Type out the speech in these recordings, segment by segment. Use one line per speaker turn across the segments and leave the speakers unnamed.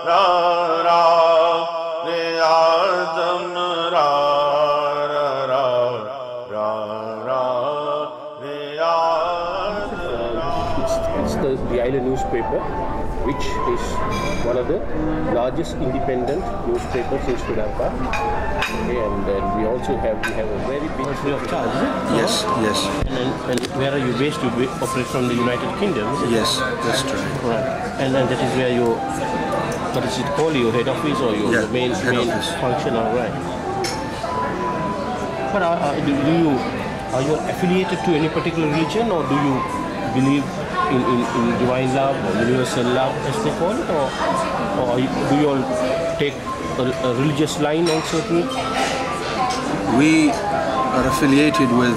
ra ra re adam ra ra ra ra ra re
It's the island newspaper, which is one of the largest independent newspapers in Sri Lanka. Okay, and then we also have a very big free of charge, is it?
Yes, yes.
And where are you based? You operate from the United Kingdom, is it?
Yes, that's right.
Right. And that is where you, what is it called, your head office or your main function, all right. But are you affiliated to any particular religion, or do you believe in divine love or universal love, as they call it, or do you all take a religious line on certain?
We are affiliated with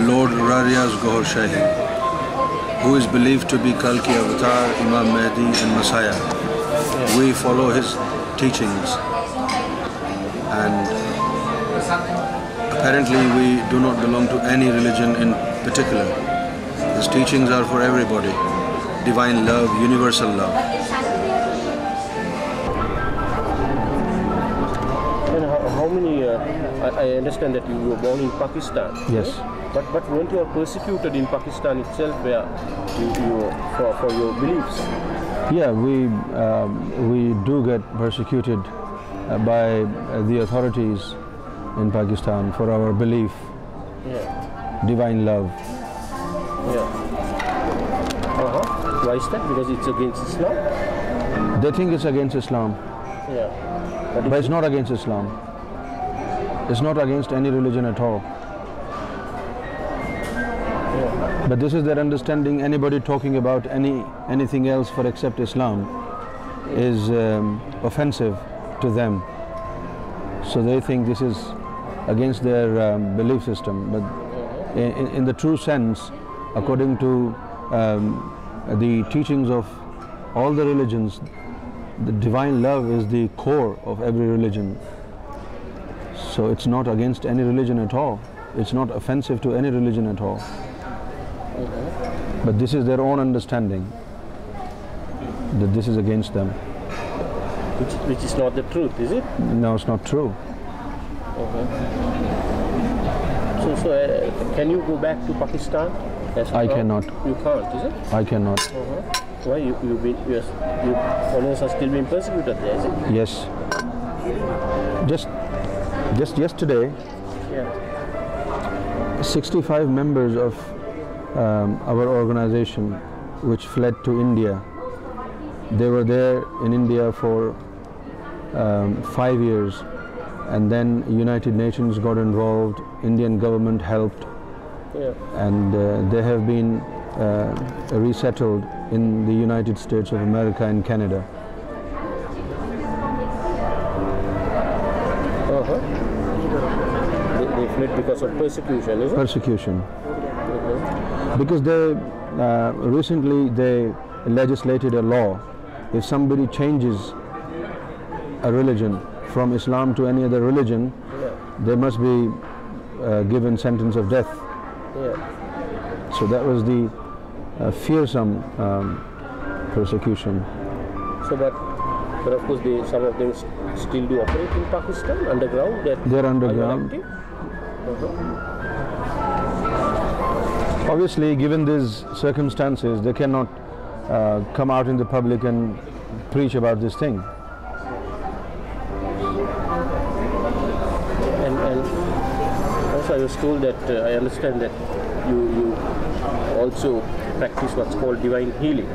Lord AlGohar Shahi, who is believed to be Kalki avatar, Imam Mahdi and Messiah.
Yeah.
We follow his teachings, and apparently we do not belong to any religion in particular. His teachings are for everybody. Divine love, universal love.
And how many, I understand that you were born in Pakistan.
Yes.
Right? But weren't you persecuted in Pakistan itself, where you for your beliefs?
Yeah, we do get persecuted by the authorities in Pakistan for our belief, divine love.
Yeah. Why is that? Because it's against Islam?
They think it's against Islam.
Yeah.
But it's not against Islam. It's not against any religion at all.
Yeah.
But this is their understanding. Anybody talking about anything else for except Islam is offensive to them. So they think this is against their belief system. But in the true sense, according to the teachings of all the religions, the divine love is the core of every religion. So it's not against any religion at all. It's not offensive to any religion at all. But this is their own understanding, that this is against them.
Which is not the truth, is it?
No, it's not true.
So can you go back to Pakistan?
I cannot.
You can't, is it?
I cannot.
Why? Your followers are still being persecuted there, is it?
Yes. Just yesterday, 65 members of our organization, which fled to India, they were there in India for 5 years, and then United Nations got involved, Indian government helped, and they have been resettled in the United States of America and Canada.
They fled because of persecution, is it?
Persecution. Because they recently they legislated a law. If somebody changes a religion from Islam to any other religion, they must be given sentence of death. So that was the fearsome persecution.
So, but of course, some of them still do operate in Pakistan underground.
They're underground. Obviously, given these circumstances, they cannot come out in the public and preach about this thing.
And also, I was told that I understand that you also practice what's called divine healing.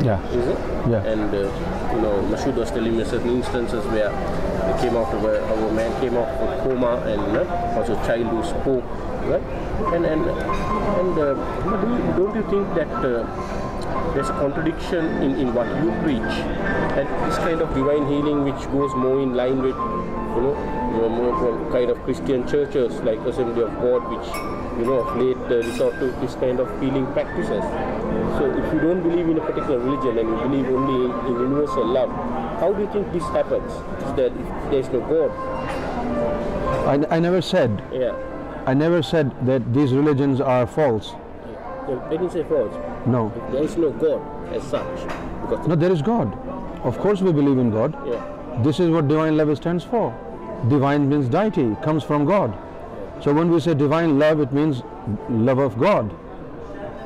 Yeah.
Is it?
Yeah.
And Mashood was telling me certain instances where he came out of a man came out of a coma, and also a child who spoke, right? And don't you think that there's a contradiction in what you preach, and this kind of divine healing which goes more in line with more kind of Christian churches like Assembly of God, which of late resort to this kind of healing practices. So if you don't believe in a particular religion and you believe only in universal love, how do you think this happens? Is that if there is no God?
I never said.
Yeah.
I never said that these religions are false.
I didn't say false.
No.
There is no God as such. Because
no, there is God. Of course we believe in God.
Yeah.
This is what divine love stands for. Divine means deity, comes from God. So when we say divine love, it means love of God.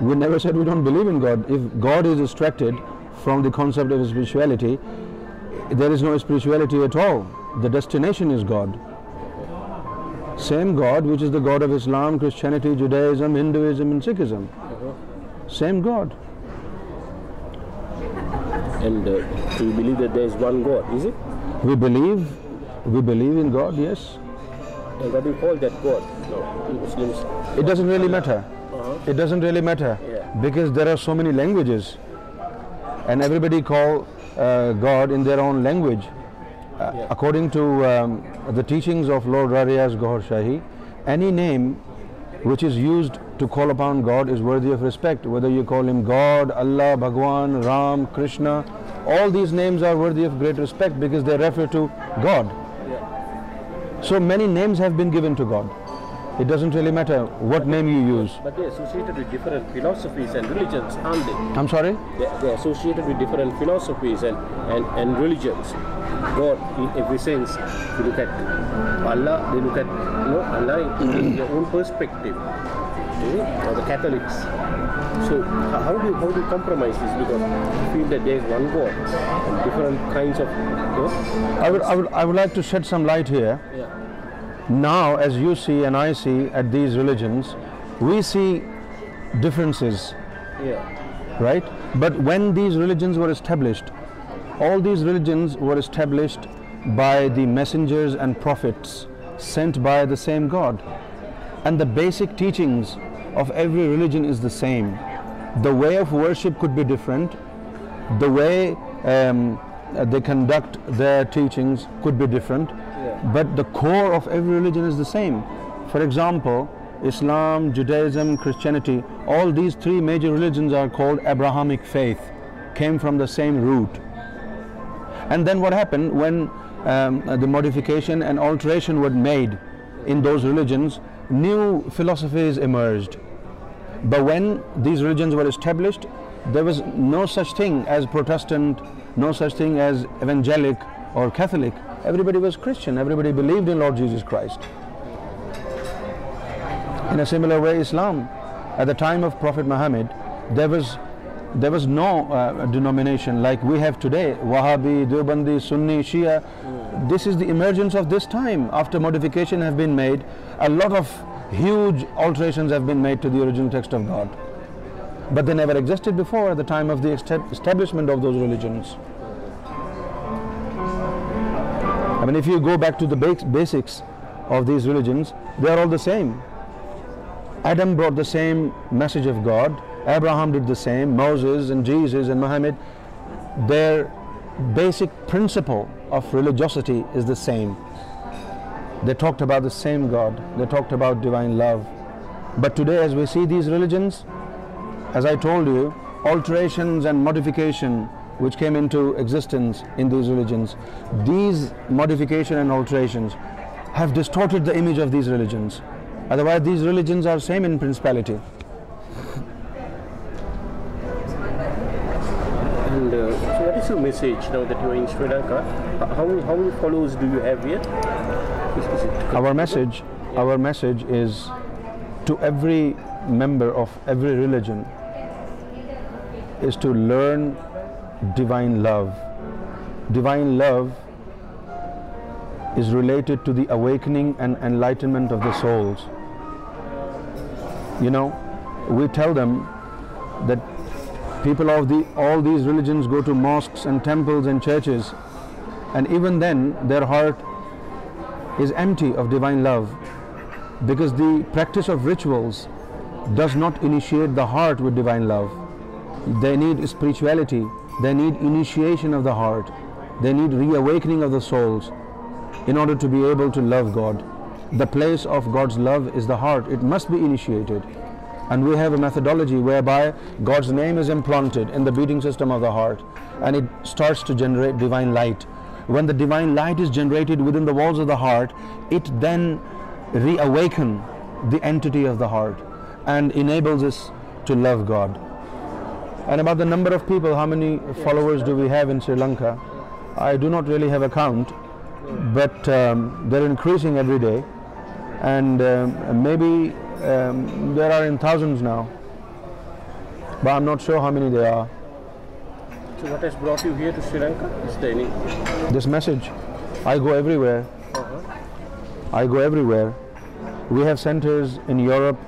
We never said we don't believe in God. If God is extracted from the concept of spirituality, there is no spirituality at all. The destination is God. Same God, which is the God of Islam, Christianity, Judaism, Hinduism and Sikhism. Same God.
And do you believe that there is one God, is it?
We believe in God, yes.
And what do you call that God? No, Muslims.
It doesn't really matter. It doesn't really matter, because there are so many languages and everybody call God in their own language. According to the teachings of Lord Rarias Gohar Shahi, any name which is used to call upon God is worthy of respect. Whether you call him God, Allah, Bhagwan, Ram, Krishna, all these names are worthy of great respect because they refer to God. So many names have been given to God. It doesn't really matter what name you use.
But they're associated with different philosophies and religions, aren't they?
I'm sorry?
They're associated with different philosophies and religions. God, in every sense, if you look at Allah, they look at Allah in their own perspective. Or the Catholics. So how do you compromise this? Because you feel that there is one God and different kinds of God.
I would like to shed some light here. Now, as you see and I see at these religions, we see differences, right? But when these religions were established, all these religions were established by the messengers and prophets sent by the same God. And the basic teachings of every religion is the same. The way of worship could be different. The way they conduct their teachings could be different. But the core of every religion is the same. For example, Islam, Judaism, Christianity, all these three major religions are called Abrahamic faith, came from the same root. And then what happened when the modification and alteration were made in those religions, new philosophies emerged. But when these religions were established, there was no such thing as Protestant, no such thing as evangelic or Catholic. Everybody was Christian, everybody believed in Lord Jesus Christ. In a similar way, Islam, at the time of Prophet Muhammad, there was no denomination like we have today, Wahhabi, Deobandi, Sunni, Shia. This is the emergence of this time. After modification have been made, a lot of huge alterations have been made to the original text of God. But they never existed before at the time of the establishment of those religions. I mean, if you go back to the basics of these religions, they are all the same. Adam brought the same message of God, Abraham did the same, Moses and Jesus and Muhammad. Their basic principle of religiosity is the same. They talked about the same God, they talked about divine love. But today, as we see these religions, as I told you, alterations and modification which came into existence in these religions, these modification and alterations have distorted the image of these religions. Otherwise, these religions are same in principality.
And so what is your message now that you are in Sri Lanka? How many followers do you have here?
Our message is to every member of every religion is to learn divine love. Divine love is related to the awakening and enlightenment of the souls. You know, we tell them that people of all these religions go to mosques and temples and churches, and even then their heart is empty of divine love, because the practice of rituals does not initiate the heart with divine love. They need spirituality, they need initiation of the heart, they need reawakening of the souls in order to be able to love God. The place of God's love is the heart. It must be initiated. And we have a methodology whereby God's name is implanted in the beating system of the heart, and it starts to generate divine light. When the divine light is generated within the walls of the heart, it then reawakens the entity of the heart and enables us to love God. And about the number of people, how many followers do we have in Sri Lanka? I do not really have a count, but they're increasing every day, and maybe there are in thousands now, but I'm not sure how many there are.
So what has brought you here to Sri Lanka? Is there any?
This message, I go everywhere. I go everywhere. We have centers in Europe,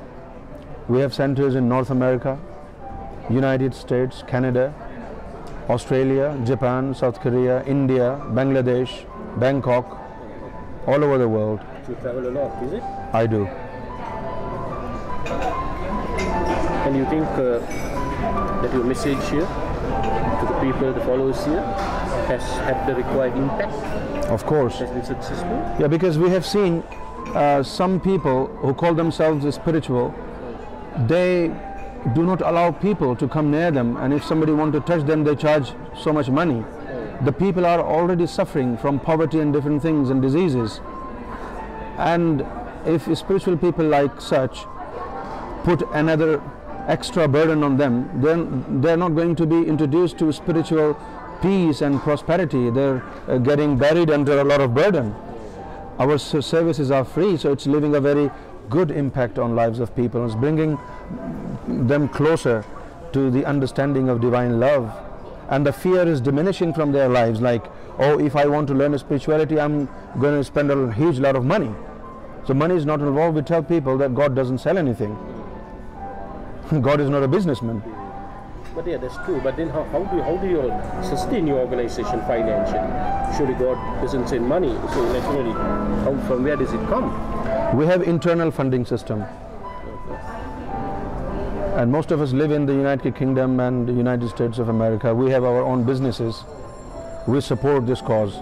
we have centers in North America, United States, Canada, Australia, Japan, South Korea, India, Bangladesh, Bangkok, all over the world.
You travel a lot, is it?
I do.
And you think that your message here to the people, the followers here, has had the required impact?
Of course.
Has been successful?
Yeah, because we have seen some people who call themselves spiritual, they do not allow people to come near them, and if somebody wants to touch them, they charge so much money. The people are already suffering from poverty and different things and diseases. And if spiritual people like such put another extra burden on them, then they're not going to be introduced to spiritual peace and prosperity. They're getting buried under a lot of burden. Our services are free, so it's leaving a very good impact on lives of people. It's bringing them closer to the understanding of divine love, and the fear is diminishing from their lives, like, oh, if I want to learn spirituality, I'm going to spend a huge lot of money. So money is not involved. We tell people that God doesn't sell anything. God is not a businessman.
But yeah, that's true. But then how do you sustain your organization financially? Surely God doesn't send money. So naturally, from where does it come?
We have internal funding system. And most of us live in the United Kingdom and the United States of America. We have our own businesses. We support this cause.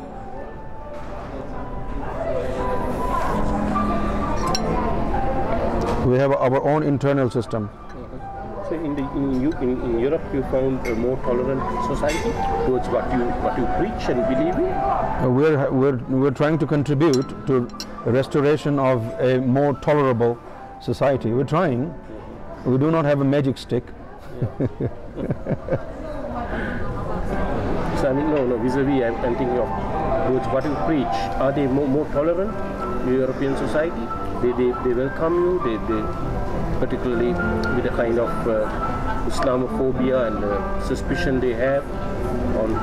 We have our own internal system.
So in Europe, you found a more tolerant society towards what you preach and believe in?
We're trying to contribute to restoration of a more tolerable society. We're trying. We do not have a magic stick.
So I mean, no, vis-a-vis, I'm thinking of towards what you preach. Are they more tolerant in European society? They welcome you, they particularly with the kind of Islamophobia and suspicion they have on.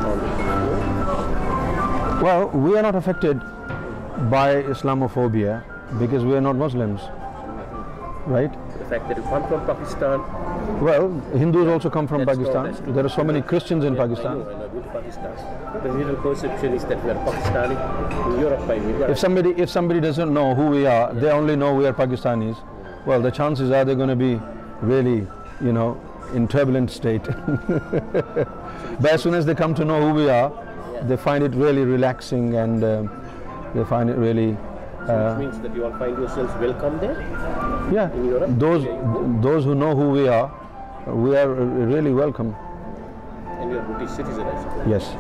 Well, we are not affected by Islamophobia because we are not Muslims, right?
The fact that you come from Pakistan.
Well, Hindus also come from Pakistan.
True.
There are so many Christians in Pakistan.
I know, I've been to Pakistan. The general perception is that we are Pakistani in Europe. I mean,
if somebody doesn't know who we are, they only know we are Pakistanis. Well, the chances are they're going to be really, in turbulent state. But as soon as they come to know who we are, they find it really relaxing, and they find it really.
Which means that you all find yourselves welcome there?
Yeah,
in Europe?
Those who know who we are really welcome.
And you are British citizen, I suppose?
Yes.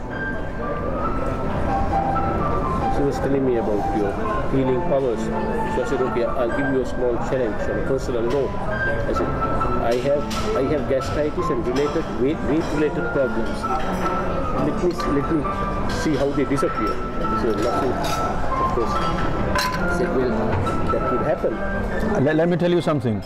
She was telling me about your healing powers. So I said, okay, I'll give you a small challenge on a personal note. I said, I have gastritis and weight-related problems. Let me see how they disappear. And he said, nothing. Of course. I said, well, that could happen.
Let me tell you something.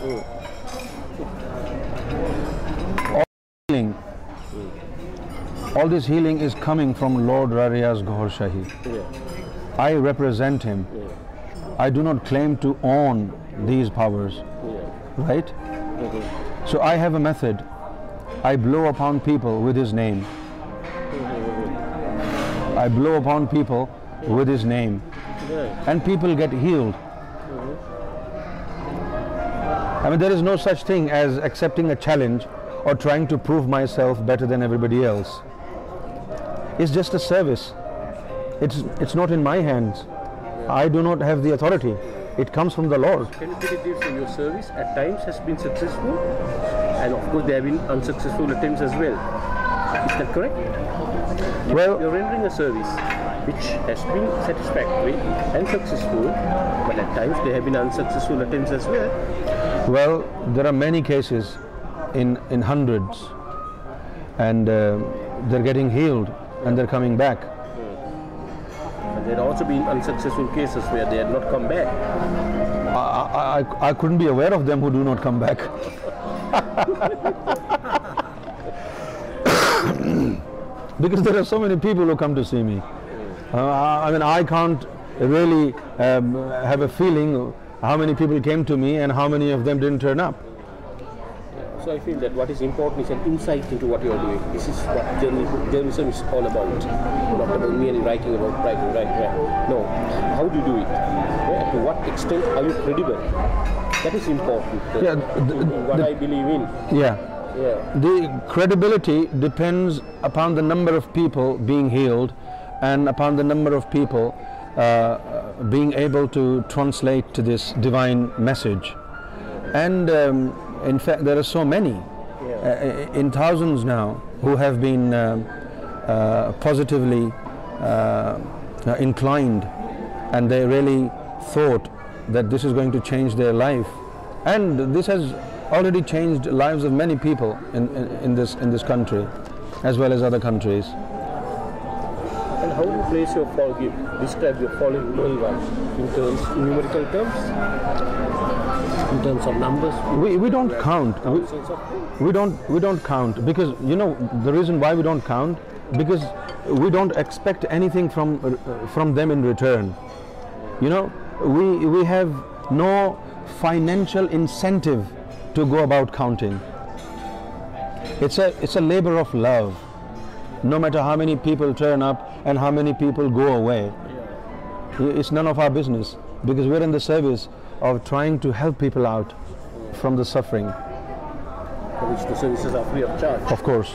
All this healing is coming from Lord AlGohar Shahi.
Yeah.
I represent him.
Yeah.
I do not claim to own these powers, right?
Mm-hmm.
So I have a method. I blow upon people with his name. I blow upon people with his name. And people get healed. I mean, there is no such thing as accepting a challenge or trying to prove myself better than everybody else. It's just a service. It's not in my hands. I do not have the authority. It comes from the Lord.
Can you put it this way? Your service at times has been successful, and of course there have been unsuccessful attempts as well. Is that correct?
Well,
you're rendering a service which has been satisfactory and successful, but at times there have been unsuccessful attempts as well.
Well, there are many cases in hundreds, and they're getting healed and they're coming back.
There have also been unsuccessful cases where they had not come back.
I couldn't be aware of them who do not come back. Because there are so many people who come to see me. I mean, I can't really have a feeling how many people came to me and how many of them didn't turn up.
So I feel that what is important is an insight into what you are doing. This is what journalism is all about. Not about merely writing about writing. No. How do you do it? Yeah, to what extent are you credible? That is important. What I believe in.
Yeah.
Yeah.
The credibility depends upon the number of people being healed and upon the number of people being able to translate to this divine message. And in fact, there are so many, in thousands now, who have been positively inclined, and they really thought that this is going to change their life. And this has already changed lives of many people in this country, as well as other countries.
And how do you place your forgive? Describe your following in numerical terms. In terms of numbers,
we don't count. We don't count, because you know the reason why we don't count, because we don't expect anything from them in return. You know, we have no financial incentive to go about counting. It's a labor of love. No matter how many people turn up and how many people go away, it's none of our business, because we're in the service of trying to help people out from the suffering.
For which the services are free of charge.
Of course.